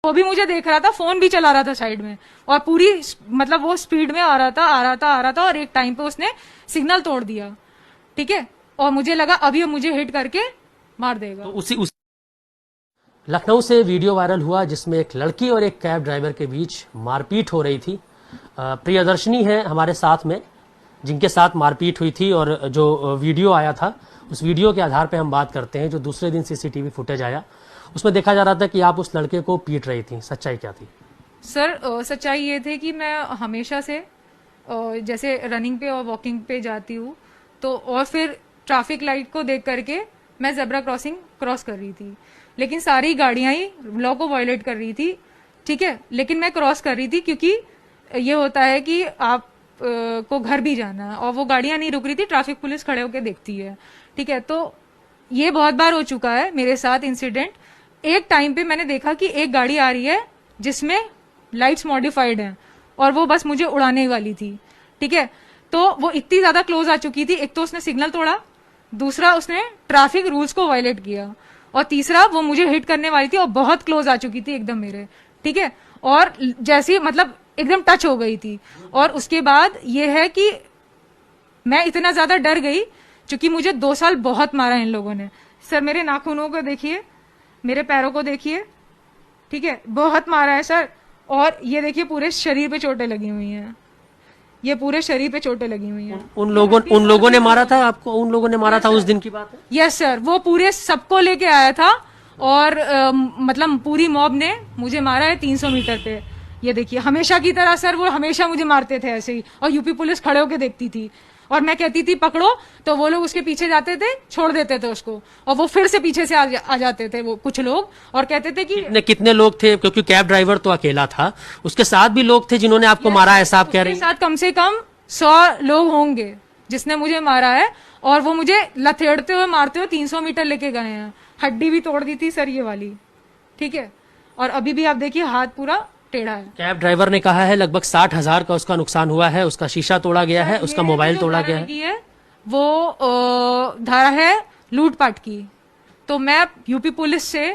वो भी मुझे देख रहा था, फोन भी चला रहा था साइड में, और पूरी मतलब वो स्पीड में आ रहा था, और एक टाइम पे उसने सिग्नल तोड़ दिया, ठीक है। और मुझे लगा अभी मुझे हिट करके मार देगा। तो लखनऊ से वीडियो वायरल हुआ जिसमें एक लड़की और एक कैब ड्राइवर के बीच मारपीट हो रही थी। प्रियदर्शनी है हमारे साथ में जिनके साथ मारपीट हुई थी, और जो वीडियो आया था उस वीडियो के आधार पे हम बात करते हैं। जो दूसरे दिन सीसीटीवी फुटेज आया उसमें देखा जा रहा था कि आप उस लड़के को पीट रही थी, सच्चाई क्या थी? सर सच्चाई ये थी कि मैं हमेशा से जैसे रनिंग पे और वॉकिंग पे जाती हूँ, तो और फिर ट्रैफिक लाइट को देख करके मैं जेब्रा क्रॉसिंग क्रॉस कर रही थी, लेकिन सारी गाड़ियां ही लॉ को वायलेट कर रही थी, ठीक है। लेकिन मैं क्रॉस कर रही थी क्योंकि ये होता है कि आप को घर भी जाना है, और वो गाड़ियां नहीं रुक रही थी, ट्रैफिक पुलिस खड़े होकर देखती है, ठीक है। तो ये बहुत बार हो चुका है मेरे साथ इंसिडेंट। एक टाइम पे मैंने देखा कि एक गाड़ी आ रही है जिसमें लाइट्स मॉडिफाइड हैं, और वो बस मुझे उड़ाने वाली थी, ठीक है। तो वो इतनी ज्यादा क्लोज आ चुकी थी, एक तो उसने सिग्नल तोड़ा, दूसरा उसने ट्रैफिक रूल्स को वायलेट किया, और तीसरा वो मुझे हिट करने वाली थी और बहुत क्लोज आ चुकी थी एकदम मेरे, ठीक है। और जैसी मतलब एकदम टच हो गई थी। और उसके बाद ये है कि मैं इतना ज्यादा डर गई क्योंकि मुझे 2 साल बहुत मारा इन लोगों ने। सर मेरे नाखूनों को देखिए, मेरे पैरों को देखिए, ठीक है, बहुत मारा है सर। और ये देखिए पूरे शरीर पे चोटें लगी हुई हैं, ये पूरे शरीर पे चोटें लगी हुई हैं। उन लोगों ने मारा था आपको? उन लोगों ने मारा था उस दिन की बात है? यस सर, वो पूरे सबको लेके आया था, और मतलब पूरी मॉब ने मुझे मारा है 300 मीटर पे। ये देखिए, हमेशा की तरह सर वो हमेशा मुझे मारते थे ऐसे ही, और यूपी पुलिस खड़े होके देखती थी, और मैं कहती थी पकड़ो, तो वो लोग उसके पीछे जाते थे, छोड़ देते थे उसको, और वो फिर से पीछे से आ जाते थे वो कुछ लोग, और कहते थे कि कितने लोग थे? क्योंकि कैब ड्राइवर तो अकेला था, उसके साथ भी लोग थे जिन्होंने आपको मारा, ऐसा आप कह रहे हैं? साथ कम से कम 100 लोग होंगे जिसने मुझे मारा है, और वो मुझे लथेड़ते हुए मारते हुए 300 मीटर लेके गए हैं। हड्डी भी तोड़ दी थी सर ये वाली, ठीक है। और अभी भी आप देखिए हाथ पूरा टेढ़ा है। कैब ड्राइवर ने कहा है लगभग 60,000 का उसका नुकसान हुआ है, उसका शीशा तोड़ा गया है, उसका मोबाइल तोड़ा गया है। वो धारा है लूटपाट की। तो मैं यूपी पुलिस से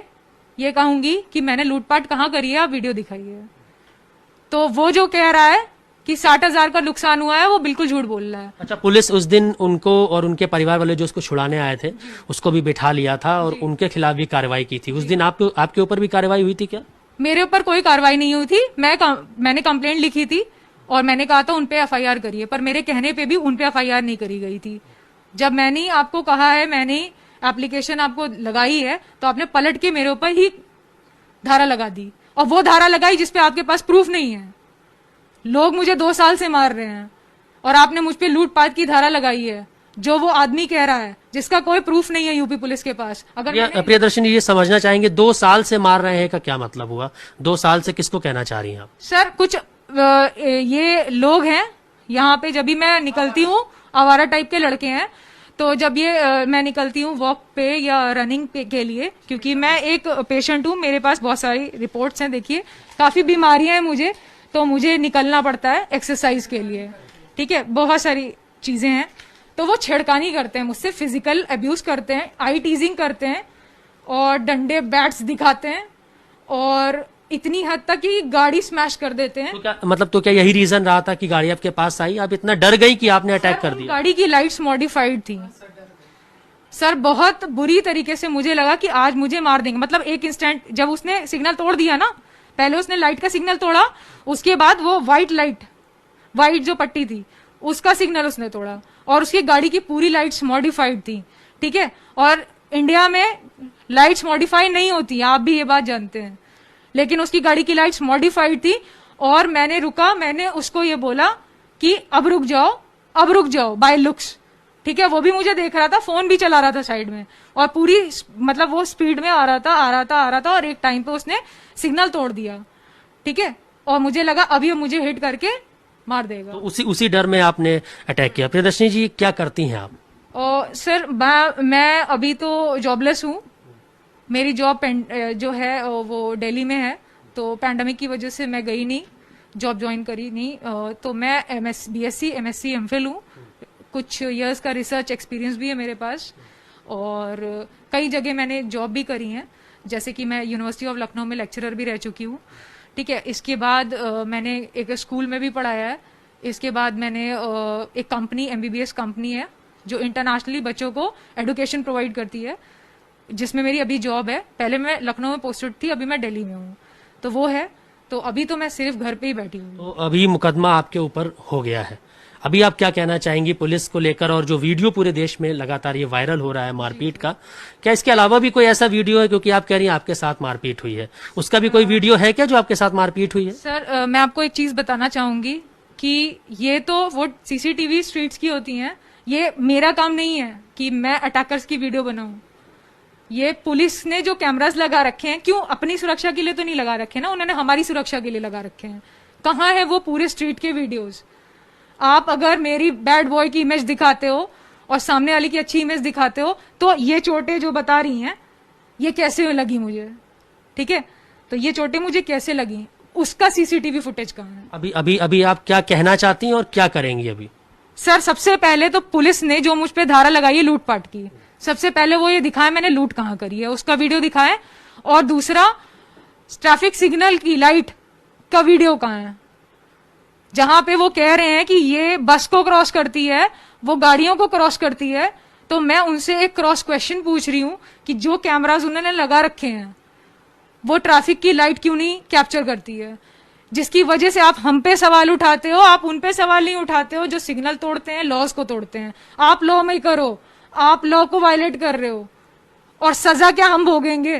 ये कहूंगी कि मैंने लूटपाट कहाँ करी है, आप वीडियो दिखाइए। तो वो जो कह रहा है कि 60,000 का नुकसान हुआ है, वो बिल्कुल झूठ बोल रहा है। अच्छा, पुलिस उस दिन उनको और उनके परिवार वाले जो उसको छुड़ाने आए थे उसको भी बिठा लिया था और उनके खिलाफ भी कार्रवाई की थी। उस दिन आपके ऊपर भी कार्रवाई हुई थी क्या? मेरे ऊपर कोई कार्रवाई नहीं हुई थी। मैंने कंप्लेंट लिखी थी और मैंने कहा था उनपे एफआईआर करिए, पर मेरे कहने पे भी उनपे एफआईआर नहीं करी गई थी। जब मैंने आपको कहा है, मैंने एप्लीकेशन आपको लगाई है, तो आपने पलट के मेरे ऊपर ही धारा लगा दी, और वो धारा लगाई जिसपे आपके पास प्रूफ नहीं है। लोग मुझे 2 साल से मार रहे हैं और आपने मुझ पे लूटपाट की धारा लगाई है, जो वो आदमी कह रहा है, जिसका कोई प्रूफ नहीं है यूपी पुलिस के पास। अगर प्रियदर्शनी ये समझना चाहेंगे 2 साल से मार रहे हैं का क्या मतलब हुआ? 2 साल से किसको कहना चाह रही हैं आप? सर कुछ ये लोग हैं यहाँ पे, जब भी मैं निकलती हूँ, आवारा टाइप के लड़के हैं, तो जब ये मैं निकलती हूँ वॉक पे या रनिंग पे के लिए, क्योंकि मैं एक पेशेंट हूँ, मेरे पास बहुत सारी रिपोर्ट्स हैं, देखिए काफी बीमारियां हैं मुझे, तो मुझे निकलना पड़ता है एक्सरसाइज के लिए, ठीक है, बहुत सारी चीजें हैं। तो वो छेड़खानी करते हैं मुझसे, फिजिकल अब्यूज करते हैं, आई टीजिंग करते हैं, और डंडे बैट्स दिखाते हैं, और इतनी हद तक कि गाड़ी स्मैश कर देते हैं। तो क्या यही रीजन रहा था कि गाड़ी आपके पास आई, आप इतना डर गई कि आपने अटैक कर दिया? गाड़ी की लाइट्स मॉडिफाइड थी सर, बहुत बुरी तरीके से मुझे लगा कि आज मुझे मार देंगे। मतलब एक इंस्टेंट जब उसने सिग्नल तोड़ दिया ना, पहले उसने लाइट का सिग्नल तोड़ा, उसके बाद वो वाइट जो पट्टी थी उसका सिग्नल उसने तोड़ा, और उसकी गाड़ी की पूरी लाइट्स मॉडिफाइड थी, ठीक है। और इंडिया में लाइट्स मॉडिफाई नहीं होती, आप भी ये बात जानते हैं, लेकिन उसकी गाड़ी की लाइट्स मॉडिफाइड थी। और मैंने रुका, मैंने उसको ये बोला कि अब रुक जाओ बाय लुक्स, ठीक है। वो भी मुझे देख रहा था, फोन भी चला रहा था साइड में, और पूरी मतलब वो स्पीड में आ रहा था, और एक टाइम पे उसने सिग्नल तोड़ दिया, ठीक है। और मुझे लगा अभी मुझे हिट करके मार देगा, तो उसी डर में आपने अटैक किया। प्रियदर्शनी जी, क्या करती हैं आप? सर मैं अभी तो जॉबलेस हूँ, मेरी जॉब जो है वो दिल्ली में है, तो पैंडेमिक की वजह से मैं गई नहीं, जॉब ज्वाइन करी नहीं। तो मैं बीएससी एमएससी एमफिल हूँ, कुछ इयर्स का रिसर्च एक्सपीरियंस भी है मेरे पास, और कई जगह मैंने जॉब भी करी है। जैसे कि मैं यूनिवर्सिटी ऑफ लखनऊ में लेक्चरर भी रह चुकी हूँ। ठीक है, इसके बाद मैंने एक स्कूल में भी पढ़ाया है। इसके बाद मैंने एक कंपनी, MBBS कंपनी है जो इंटरनेशनली बच्चों को एडुकेशन प्रोवाइड करती है, जिसमें मेरी अभी जॉब है। पहले मैं लखनऊ में पोस्टेड थी, अभी मैं दिल्ली में हूँ, तो वो है। तो अभी तो मैं सिर्फ घर पे ही बैठी हूँ। तो अभी मुकदमा आपके ऊपर हो गया है, अभी आप क्या कहना चाहेंगी पुलिस को लेकर, और जो वीडियो पूरे देश में लगातार ये वायरल हो रहा है मारपीट का, क्या इसके अलावा भी कोई ऐसा वीडियो है, क्योंकि आप कह रही हैं आपके साथ मारपीट हुई है, उसका भी कोई वीडियो है क्या जो आपके साथ मारपीट हुई है? सर मैं आपको एक चीज बताना चाहूंगी कि ये तो वो CCTV स्ट्रीट्स की होती हैं, ये मेरा काम नहीं है कि मैं अटैकर्स की वीडियो बनाऊं। ये पुलिस ने जो कैमरास लगा रखे हैं, क्यों, अपनी सुरक्षा के लिए तो नहीं लगा रखे ना, उन्होंने हमारी सुरक्षा के लिए लगा रखे हैं। कहाँ है वो पूरे स्ट्रीट के वीडियोस? आप अगर मेरी बैड बॉय की इमेज दिखाते हो और सामने वाली की अच्छी इमेज दिखाते हो, तो ये चोटें जो बता रही हैं ये कैसे लगी मुझे, ठीक है, तो ये चोटें मुझे कैसे लगी, उसका CCTV फुटेज कहाँ है? अभी अभी अभी आप क्या कहना चाहती हैं और क्या करेंगी अभी? सर सबसे पहले तो पुलिस ने जो मुझ पे धारा लगाई है लूटपाट की, सबसे पहले वो ये दिखाए मैंने लूट कहाँ करी है, उसका वीडियो दिखाए। और दूसरा, ट्रैफिक सिग्नल की लाइट का वीडियो कहाँ है, जहां पे वो कह रहे हैं कि ये बस को क्रॉस करती है, वो गाड़ियों को क्रॉस करती है। तो मैं उनसे एक क्रॉस क्वेश्चन पूछ रही हूं कि जो कैमराज उन्होंने लगा रखे हैं वो ट्रैफिक की लाइट क्यों नहीं कैप्चर करती है, जिसकी वजह से आप हम पे सवाल उठाते हो, आप उन पे सवाल नहीं उठाते हो जो सिग्नल तोड़ते हैं, लॉज को तोड़ते हैं। आप लॉ में करो, आप लॉ को वायलेट कर रहे हो और सजा क्या हम भोगेंगे?